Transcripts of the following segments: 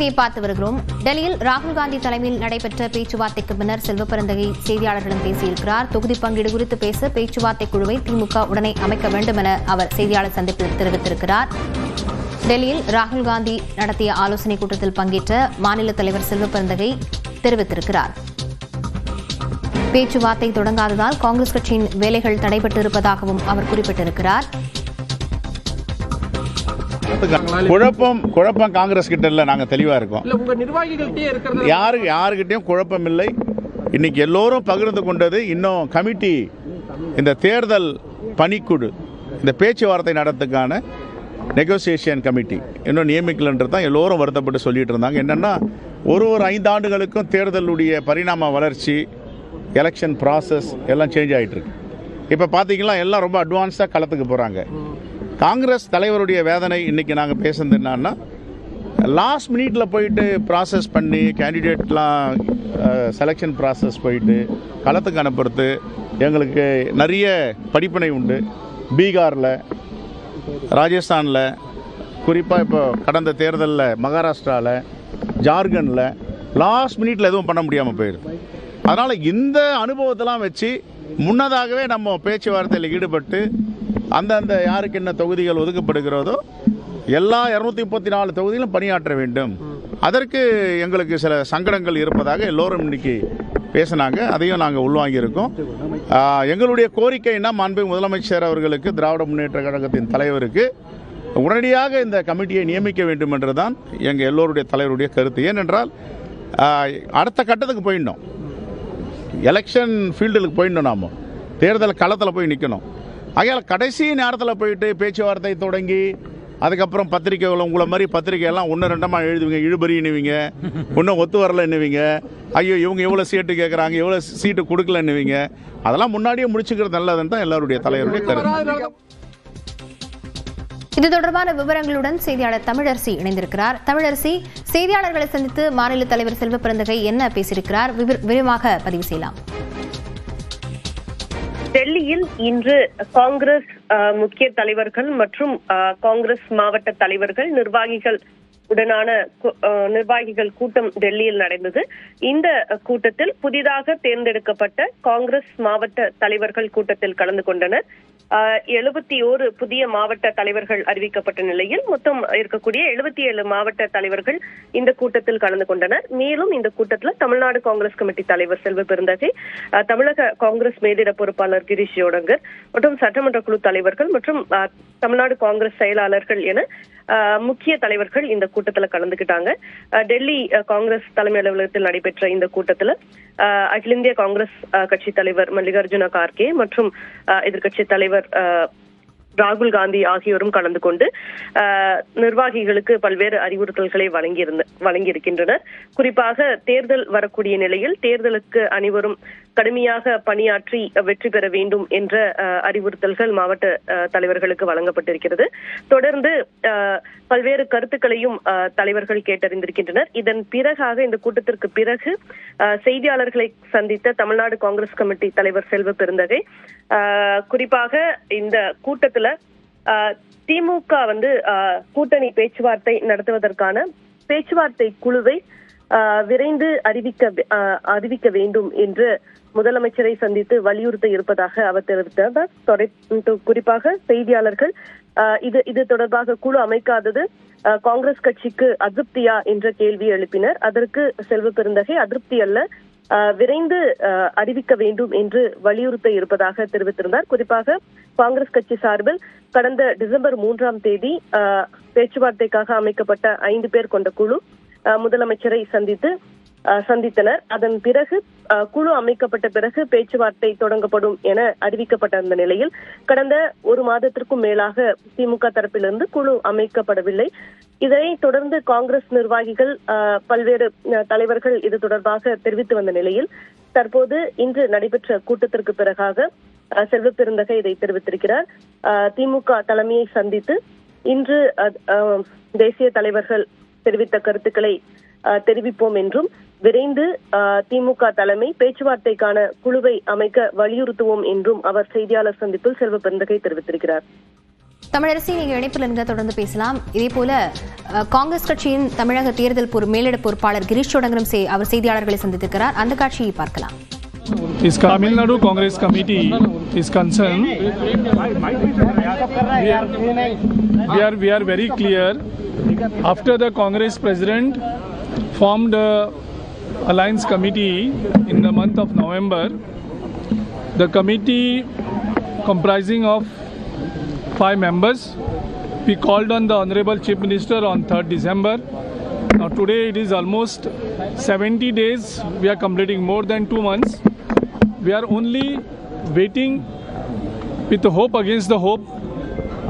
செய்தியை பார்த்து வருகிறோம். டெல்லியில் ராகுல் காந்தி தலைமையில் நடைபெற்ற பேச்சுவார்த்தைக்கு பின்னர் செல்வப்பிறந்தகை செய்தியாளர்களிடம் பேசியிருக்கிறார். தொகுதி பங்கீடு குறித்து பேச பேச்சுவார்த்தை குழுவை திமுக உடனே அமைக்க வேண்டும் என அவர் செய்தியாளர் சந்திப்பில் தெரிவித்திருக்கிறார். டெல்லியில் ராகுல் காந்தி நடத்திய ஆலோசனைக் கூட்டத்தில் பங்கேற்ற மாநில தலைவர் செல்வப்பிறந்தகை தெரிவித்திருக்கிறார். பேச்சுவார்த்தை தொடங்காததால் காங்கிரஸ் கட்சியின் வேலைகள் தடைபட்டு இருப்பதாகவும் அவர் குறிப்பிட்டிருக்கிறார். குழப்பம் காங்கிரஸ் கிட்ட இல்ல, நாங்க தெளிவா இருக்கோம். யாருகிட்டையும் குழப்பம் இல்லை. இன்னைக்கு எல்லோரும் பகிர்ந்து கொண்டது இன்னும் கமிட்டி, இந்த தேர்தல் பணிக்குழு, இந்த பேச்சுவார்த்தை நடத்துக்கான நெகோசியேஷன் கமிட்டி இன்னும் நியமிக்கலன்றது தான் எல்லோரும் வருத்தப்பட்டு சொல்லிட்டு இருந்தாங்க. என்னன்னா ஒரு 5 ஆண்டுகளுக்கும் தேர்தலுடைய பரிணாம வளர்ச்சி, எலெக்ஷன் ப்ராசஸ் எல்லாம் சேஞ்ச் ஆகிட்டு இருக்கு. இப்போ பார்த்தீங்கன்னா எல்லாம் ரொம்ப அட்வான்ஸாக களத்துக்கு போகிறாங்க. காங்கிரஸ் தலைவருடைய வேதனை இன்றைக்கி நாங்கள் பேசுனது என்னன்னா, லாஸ்ட் மினிட்ல போயிட்டு ப்ராசஸ் பண்ணி கேண்டிடேட்லாம் செலெக்ஷன் ப்ராசஸ் போயிட்டு களத்துக்கு அனுப்புறது எங்களுக்கு நிறைய படிப்பினை உண்டு. பீகாரில், ராஜஸ்தானில், குறிப்பாக இப்போ கடந்த தேர்தலில் மகாராஷ்டிராவில், ஜார்க்கண்டில் லாஸ்ட் மினிட்ல எதுவும் பண்ண முடியாமல் போயிடுது. அதனால் இந்த அனுபவத்தெல்லாம் வச்சு முன்னதாகவே நம்ம பேச்சுவார்த்தையில் ஈடுபட்டு அந்தந்த யாருக்கு என்ன தொகுதிகள் ஒதுக்கப்படுகிறதோ எல்லா 234 தொகுதியிலும் பணியாற்ற வேண்டும். அதற்கு எங்களுக்கு சில சங்கடங்கள் இருப்பதாக எல்லோரும் இன்னைக்கு பேசினாங்க. அதையும் நாங்கள் உள்வாங்கியிருக்கோம். எங்களுடைய கோரிக்கைன்னா மாண்புமிகு முதலமைச்சர் அவர்களுக்கு, திராவிட முன்னேற்ற கழகத்தின் தலைவருக்கு உடனடியாக இந்த கமிட்டியை நியமிக்க வேண்டும் என்றுதான் எங்கள் எல்லோருடைய தலைவருடைய கருத்து. ஏனென்றால் அடுத்த கட்டத்துக்கு போயிடணும், எலெக்ஷன் ஃபீல்டுக்கு போயிடணும், நாம் தேர்தல் களத்தில் போய் நிற்கணும். ஆகையால் கடைசி நேரத்தில் போயிட்டு பேச்சுவார்த்தை தொடங்கி அதுக்கப்புறம் பத்திரிகைகள், உங்களை மாதிரி பத்திரிகையெல்லாம் 1-2 எழுதுவீங்க, இழுபறி என்னவீங்க, இன்னும் ஒத்து வரல என்னவீங்க, ஐயோ இவங்க எவ்வளோ சீட்டு கேட்குறாங்க, எவ்வளோ சீட்டு கொடுக்கல என்னவீங்க, அதெல்லாம் முன்னாடியே முடிச்சுக்கிறது நல்லதுன்னு தான் எல்லாருடைய தலைவருடைய கருத்து. இது தொடர்பான விவரங்களுடன் செய்தியாளர் தமிழரசி இணைந்திருக்கிறார். தமிழரசி, செய்தியாளர்களை சந்தித்து மாநில தலைவர் செல்வப்பிறந்தகை என்ன பேசியிருக்கிறார், விரிவாக பதிவு செய்யலாம். டெல்லியில் இன்று காங்கிரஸ் முக்கிய தலைவர்கள் மற்றும் காங்கிரஸ் மாவட்ட தலைவர்கள், நிர்வாகிகள் கூட்டம் டெல்லியில் நடந்தது. இந்த கூட்டத்தில் புதிதாக தேர்ந்தெடுக்கப்பட்ட காங்கிரஸ் மாவட்ட தலைவர்கள் கூட்டத்தில் கலந்து கொண்டனர். 71 புதிய மாவட்ட தலைவர்கள் அறிவிக்கப்பட்ட நிலையில் மொத்தம் இருக்கக்கூடிய 77 மாவட்ட தலைவர்கள் இந்த கூட்டத்தில் கலந்து கொண்டனர். மேலும் இந்த கூட்டத்தில் தமிழ்நாடு காங்கிரஸ் கமிட்டி தலைவர் செல்வப்பிறந்தகை, தமிழக காங்கிரஸ் மேலிட பொறுப்பாளர் கிரீஷ் ஜோடங்கர் மற்றும் சட்டமன்ற குழு தலைவர்கள் மற்றும் தமிழ்நாடு காங்கிரஸ் செயலாளர்கள் என முக்கிய தலைவர்கள் இந்த கூட்டத்துல கலந்துக்கிட்டாங்க. டெல்லி காங்கிரஸ் தலைமை அலுவலகத்தில் நடைபெற்ற இந்த கூட்டத்துல அகில இந்திய காங்கிரஸ் கட்சி தலைவர் மல்லிகார்ஜுன கார்கே மற்றும் எதிர்கட்சி தலைவர் ராகுல் காந்தி ஆகியோரும் கலந்து கொண்டு நிர்வாகிகளுக்கு பல்வேறு அறிவுறுத்தல்களை வழங்கியிருக்கின்றனர். குறிப்பாக தேர்தல் வரக்கூடிய நிலையில் தேர்தலுக்கு அனைவரும் கடுமையாக பணியாற்றி வெற்றி பெற வேண்டும் என்ற அறிவுறுத்தல்கள் மாவட்ட தலைவர்களுக்கு வழங்கப்பட்டிருக்கிறது. தொடர்ந்து பல்வேறு கருத்துக்களையும் தலைவர்கள் கேட்டறிந்திருக்கின்றனர். இதன் பிறகாக, இந்த கூட்டத்திற்கு பிறகு செய்தியாளர்களை சந்தித்த தமிழ்நாடு காங்கிரஸ் கமிட்டி தலைவர் செல்வப்பிறந்தகை குறிப்பாக இந்த கூட்டத்துல திமுக கூட்டணி பேச்சுவார்த்தை நடத்துவதற்கான பேச்சுவார்த்தை குழுவை விரைந்து அறிவிக்க வேண்டும் என்று முதலமைச்சரை சந்தித்து வலியுறுத்த இருப்பதாக அவர் தெரிவித்தார். குறிப்பாக செய்தியாளர்கள் இது தொடர்பாக குழு அமைக்காதது காங்கிரஸ் கட்சிக்கு அதிருப்தியா என்ற கேள்வி எழுப்பினர். அதற்கு செல்வப்பிறந்தகை அதிருப்தி அல்ல, விரைந்து அறிவிக்க வேண்டும் என்று வலியுறுத்த இருப்பதாக தெரிவித்திருந்தார். குறிப்பாக காங்கிரஸ் கட்சி சார்பில் கடந்த டிசம்பர் 3ஆம் தேதி பேச்சுவார்த்தைக்காக அமைக்கப்பட்ட 5 பேர் கொண்ட குழு முதலமைச்சரை சந்தித்தனர். அதன் பிறகு குழு அமைக்கப்பட்ட பிறகு பேச்சுவார்த்தை தொடங்கப்படும் என அறிவிக்கப்பட்ட அந்த நிலையில் கடந்த 1 மாதத்திற்கும் மேலாக திமுக தரப்பிலிருந்து குழு அமைக்கப்படவில்லை. இதனை தொடர்ந்து காங்கிரஸ் நிர்வாகிகள், பல்வேறு தலைவர்கள் இது தொடர்பாக தெரிவித்து வந்த நிலையில் தற்போது இன்று நடைபெற்ற கூட்டத்திற்கு பிறகாக செல்வப்பிறந்தகை இதை தெரிவித்திருக்கிறார். திமுக தலைமையை சந்தித்து இன்று தேசிய தலைவர்கள் தெரிவித்த கருத்துக்களை தெரிவிப்போம் என்றும் விரைந்து திமுக தலைமை பேச்சுவார்த்தைக்கான குழுவை அமைக்க வலியுறுத்துவோம் என்றும் அவர் செய்தியாளர் சந்திப்பில் செல்வப்பிறந்தகை தெரிவித்திருக்கிறார். தமிழரசி, நீங்க இணைப்பில் இருங்க, தொடர்ந்து பேசலாம். இதே போல காங்கிரஸ் கட்சியின் தமிழக தேர்தல் மேலிட பொறுப்பாளர் கிரீஷ் சோடங்கரும் அவர் செய்தியாளர்களை சந்தித்திருக்கிறார். அந்த காட்சியை பார்க்கலாம். Is Tamil Nadu Congress Committee is concerned, we are very clear. After the Congress President formed a Alliance Committee in the month of November, the committee comprising of 5 members, we called on the Honorable Chief Minister on 3rd December. Now today it is almost 70 days, we are completing more than 2 months. We are only waiting with hope against the hope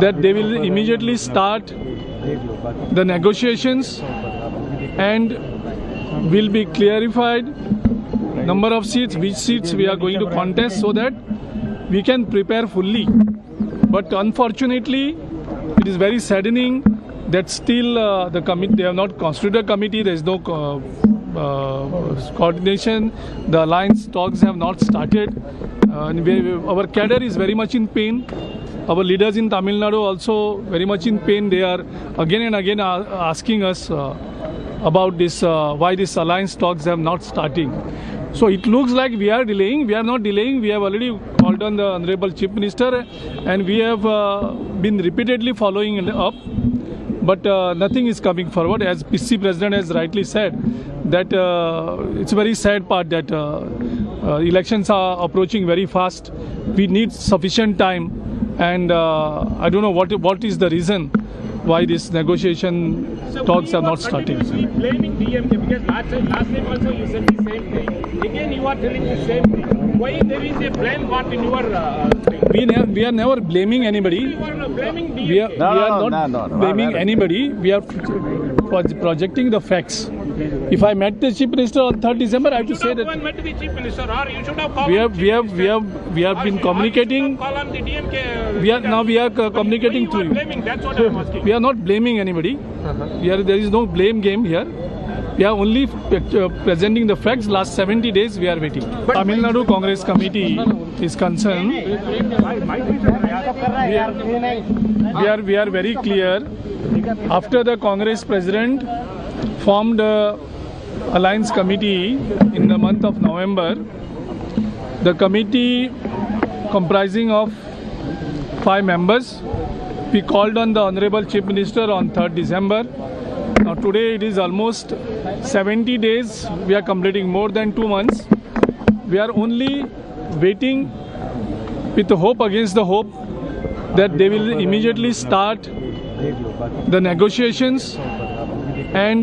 that they will immediately start the negotiations and will be clarified number of seats, which seats we are going to contest, so that we can prepare fully. But unfortunately, it is very saddening that still the committee, they have not constituted a committee, there is no coordination, the alliance talks have not started. Our cadre is very much in pain. Our leaders in Tamil Nadu also very much in pain. They are again and again asking us about this, why this alliance talks have not starting. So it looks like we are delaying. We are not delaying. We have already called on the Honorable Chief Minister and we have been repeatedly following it up. But nothing is coming forward. As PC President has rightly said, that it's a very sad part that elections are approaching very fast. We need sufficient time, and I don't know what is the reason why this negotiation talks are not starting. Blaming DMK because last time also you said the same thing. Again you are telling the same thing. Why there is a blame part in your thing? We are never blaming anybody. You are blaming DMK. We are not blaming anybody. We are projecting the facts. If I met the Chief Minister on 3rd December, I have to say that met the Chief Minister, or you should have called. We have been communicating. Call on the DMK. We are communicating through you. Blaming. That's what I am asking. We are not blaming anybody. There is no blame game here. We are only presenting the facts. Last 70 days we are waiting. Tamil Nadu Congress Committee is concerned. We are very clear. After the Congress President formed a Alliance Committee in the month of November, the committee comprising of 5 members, we called on the Honorable Chief Minister on 3rd December. Now today it is almost 70 days, we are completing more than 2 months. We are only waiting with hope against the hope that they will immediately start the negotiations and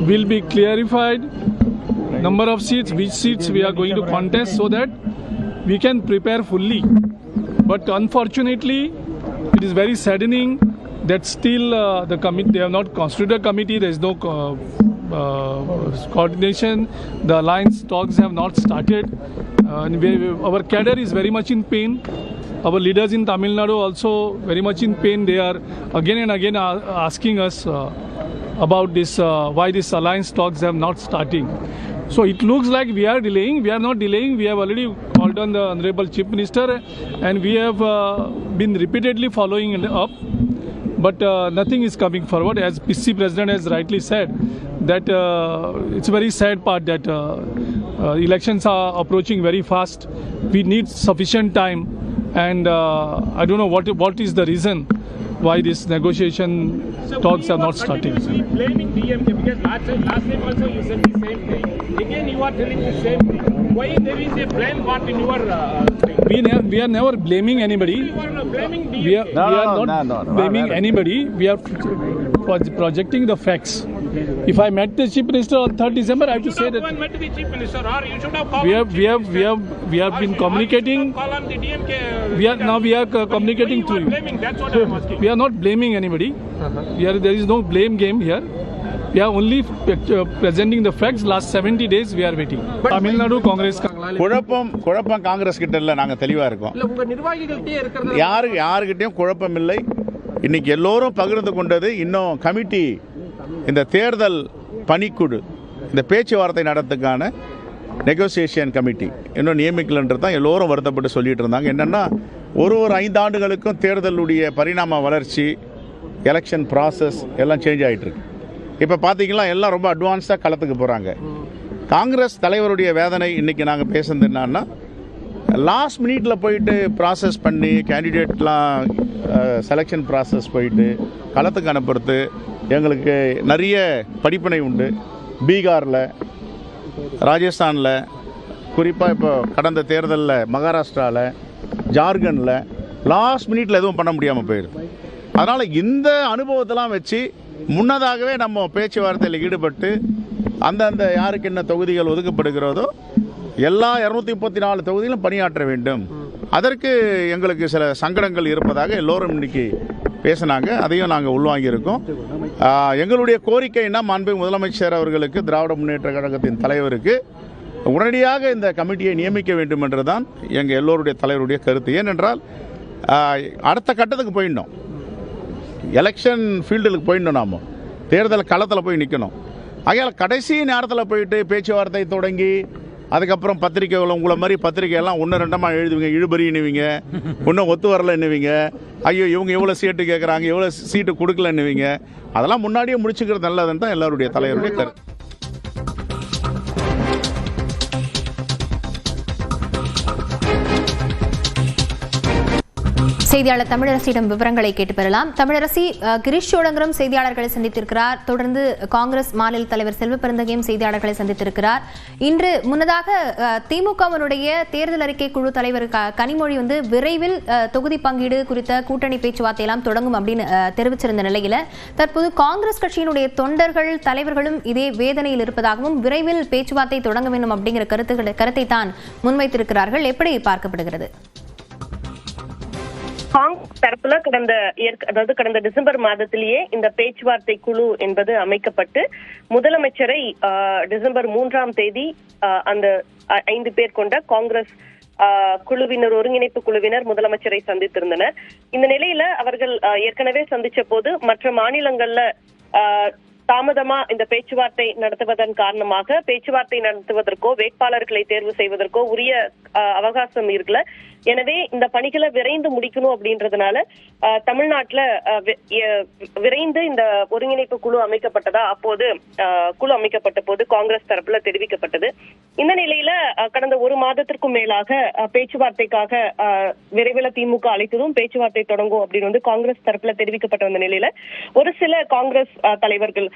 will be clarified number of seats, which seats we are going to contest, so that we can prepare fully. But unfortunately, it is very saddening that still the committee, they have not constituted a committee, there is no coordination, the alliance talks have not started. Our cadre is very much in pain. Our leaders in Tamil Nadu also very much in pain. They are again and again asking us about this, why this alliance talks have not starting. So it looks like we are delaying. We are not delaying. We have already called on the Honorable Chief Minister and we have been repeatedly following it up. But nothing is coming forward. As PC President has rightly said, that it's a very sad part that elections are approaching very fast. We need sufficient time, and I don't know what is the reason why this negotiation talks are not starting. Blaming DMK because last time also you said the same thing. Again you are telling the same thing. Why there is a blame part in your thing? We are never blaming anybody. You are blaming DMK. We are not blaming anybody. We are projecting the facts. If I met the Chief Minister on 3rd December, I have to say that met the Chief Minister, or you should have called. We have been communicating. Call on the DMK. We are communicating through you. Blaming. That's what I am asking. We are not blaming anybody. There is no blame game here. We are only presenting the facts. Last 70 days we are waiting. Tamil Nadu Congress. குழப்பம் காங்கிரஸ் கிட்ட இல்லை, நாங்கள் தெளிவாக இருக்கோம். உங்க நிர்வாகிகள்கிட்டே இருக்கிறது யாருக்கிட்டையும் குழப்பம் இல்லை. இன்னைக்கு எல்லோரும் பகிர்ந்து கொண்டது இன்னும் கமிட்டி, இந்த தேர்தல் பணிக்குழு, இந்த பேச்சுவார்த்தை நடத்துக்கான நெகோசியேஷன் கமிட்டி இன்னும் நியமிக்கலன்றது தான் எல்லோரும் வருத்தப்பட்டு சொல்லிட்டு இருந்தாங்க. என்னென்னா ஒரு 5 ஆண்டுகளுக்கும் தேர்தலுடைய பரிணாம வளர்ச்சி, எலெக்ஷன் ப்ராசஸ் எல்லாம் சேஞ்ச் ஆகிட்டுருக்கு. இப்போ பார்த்தீங்கன்னா எல்லாம் ரொம்ப அட்வான்ஸாக களத்துக்கு போகிறாங்க. காங்கிரஸ் தலைவருடைய வேதனை இன்றைக்கி நாங்கள் பேசுனது என்னன்னா, லாஸ்ட் மினிட்ல போயிட்டு ப்ராசஸ் பண்ணி கேண்டிடேட்லாம் செலெக்ஷன் ப்ராசஸ் போயிட்டு களத்துக்கு அனுப்புறது எங்களுக்கு நிறைய படிப்பினை உண்டு. பீகாரில், ராஜஸ்தானில், குறிப்பாக இப்போ கடந்த தேர்தலில் மகாராஷ்டிராவில், ஜார்க்கண்டில் லாஸ்ட் மினிட்ல எதுவும் பண்ண முடியாமல் போயிடுது. அதனால் இந்த அனுபவத்தெல்லாம் வச்சு முன்னதாகவே நம்ம பேச்சுவார்த்தையில் ஈடுபட்டு அந்தந்த யாருக்கு என்ன தொகுதிகள் ஒதுக்கப்படுகிறதோ எல்லா 234 தொகுதியிலும் பணியாற்ற வேண்டும். அதற்கு எங்களுக்கு சில சங்கடங்கள் இருப்பதாக எல்லோரும் இன்னைக்கு பேசினாங்க. அதையும் நாங்கள் உள்வாங்கியிருக்கோம். எங்களுடைய கோரிக்கைன்னா மாண்புமிகு முதலமைச்சர் அவர்களுக்கு, திராவிட முன்னேற்ற கழகத்தின் தலைவருக்கு உடனடியாக இந்த கமிட்டியை நியமிக்க வேண்டும் என்றுதான் எங்கள் எல்லோருடைய தலைவருடைய கருத்து. ஏனென்றால் அடுத்த கட்டத்துக்கு போயிடணும், எலெக்ஷன் ஃபீல்டுக்கு போயிடணும், நாம் தேர்தல் களத்தில் போய் நிற்கணும். ஆகையால் கடைசி நேரத்தில் போயிட்டு பேச்சுவார்த்தை தொடங்கி அதுக்கப்புறம் பத்திரிக்கைகள் உங்களை மாதிரி பத்திரிக்கையெல்லாம் 1-2 எழுதுவீங்க, இழுபறின்னுவீங்க, இன்னும் ஒத்து வரலன்னுவீங்க, ஐயோ இவங்க எவ்வளோ சீட்டு கேட்குறாங்க, எவ்வளோ சீட்டு கொடுக்கலன்னுவீங்க. அதெல்லாம் முன்னாடியே முடிச்சுக்கிறது நல்லதுன்னு தான் எல்லாருடைய தலைவருடைய கருத்து. செய்தியாளர் தமிழரசியிடம் விவரங்களை கேட்டு பெறலாம். தமிழரசி, கிரீஷ் சோடங்கரும் செய்தியாளர்களை சந்தித்திருக்கிறார். தொடர்ந்து காங்கிரஸ் மாநில தலைவர் செல்வ பெருந்தகையும் செய்தியாளர்களை சந்தித்திருக்கிறார். இன்று முன்னதாக திமுகவினுடைய தேர்தல் அறிக்கை குழு தலைவர் கனிமொழி விரைவில் தொகுதி பங்கீடு குறித்த கூட்டணி பேச்சுவார்த்தை எல்லாம் தொடங்கும் அப்படின்னு தெரிவிச்சிருந்த நிலையில தற்போது காங்கிரஸ் கட்சியினுடைய தொண்டர்கள், தலைவர்களும் இதே வேதனையில் இருப்பதாகவும் விரைவில் பேச்சுவார்த்தை தொடங்க வேண்டும் அப்படிங்கிற கருத்தை தான் முன்வைத்திருக்கிறார்கள். எப்படி பார்க்கப்படுகிறது? காங்கிரஸ் தரப்புல கடந்த டிசம்பர் மாதத்திலேயே இந்த பேச்சுவார்த்தை குழு என்பது அமைக்கப்பட்டு முதலமைச்சரை டிசம்பர் 3ஆம் தேதி அந்த 5 பேர் கொண்ட காங்கிரஸ் குழுவினர், ஒருங்கிணைப்பு குழுவினர் முதலமைச்சரை சந்தித்திருந்தனர். இந்த நிலையில அவர்கள் ஏற்கனவே சந்திச்ச போது மற்ற மாநிலங்கள்ல தாமதமா இந்த பேச்சுவார்த்தை நடத்துவதன் காரணமாக பேச்சுவார்த்தை நடத்துவதற்கோ வேட்பாளர்களை தேர்வு செய்வதற்கோ உரிய அவகாசம் இருக்குல்ல. எனவே இந்த பணிகளை விரைந்து முடிக்கணும் அப்படின்றதுனால தமிழ்நாட்டுல விரைந்து இந்த ஒருங்கிணைப்பு குழு அமைக்கப்பட்டதா அப்போது குழு அமைக்கப்பட்ட போது காங்கிரஸ் தரப்புல தெரிவிக்கப்பட்டது. இந்த நிலையில கடந்த 1 மாதத்திற்கும் மேலாக பேச்சுவார்த்தைக்காக விரைவில் திமுக அழைத்ததும் பேச்சுவார்த்தை தொடங்கும் அப்படின்னு காங்கிரஸ் தரப்புல தெரிவிக்கப்பட்ட வந்த நிலையில ஒரு சில காங்கிரஸ் தலைவர்கள்,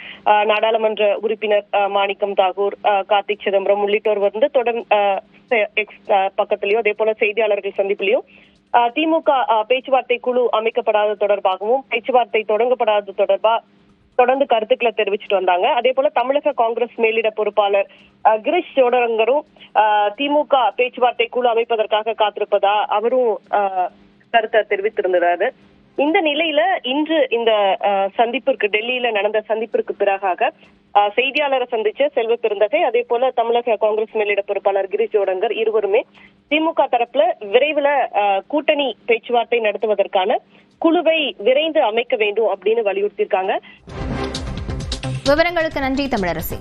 நாடாளுமன்ற உறுப்பினர் மாணிக்கம் தாகூர், கார்த்திக் சிதம்பரம் உள்ளிட்டோர் தொடர்ந்து பக்கத்திலயோ அதே போல செய்தியாளர்கள் சந்திப்பிலையும் திமுக பேச்சுவார்த்தை குழு அமைக்கப்படாத தொடர்பாகவும் பேச்சுவார்த்தை தொடங்கப்படாத தொடர்பா தொடர்ந்து கருத்துக்களை தெரிவிச்சுட்டு வந்தாங்க. அதே போல தமிழக காங்கிரஸ் மேலிட பொறுப்பாளர் கிரீஷ் சோடங்கரும் திமுக பேச்சுவார்த்தை குழு அமைப்பதற்காக காத்திருப்பதா அவரும் கருத்தை தெரிவித்திருந்தாரு. இந்த நிலையில இன்று இந்த சந்திப்பிற்கு, டெல்லியில நடந்த சந்திப்பிற்கு பிறகாக செய்தியாளரை சந்திச்ச செல்வ பெருந்தகை, அதே போல தமிழக காங்கிரஸ் மேலிட பொறுப்பாளர் கிரீஷ் சோடங்கர் இருவருமே திமுக தரப்புல விரைவில் கூட்டணி பேச்சுவார்த்தை நடத்துவதற்கான குழுவை விரைந்து அமைக்க வேண்டும் அப்படின்னு வலியுறுத்தியிருக்காங்க. விவரங்களுக்கு நன்றி தமிழரசி.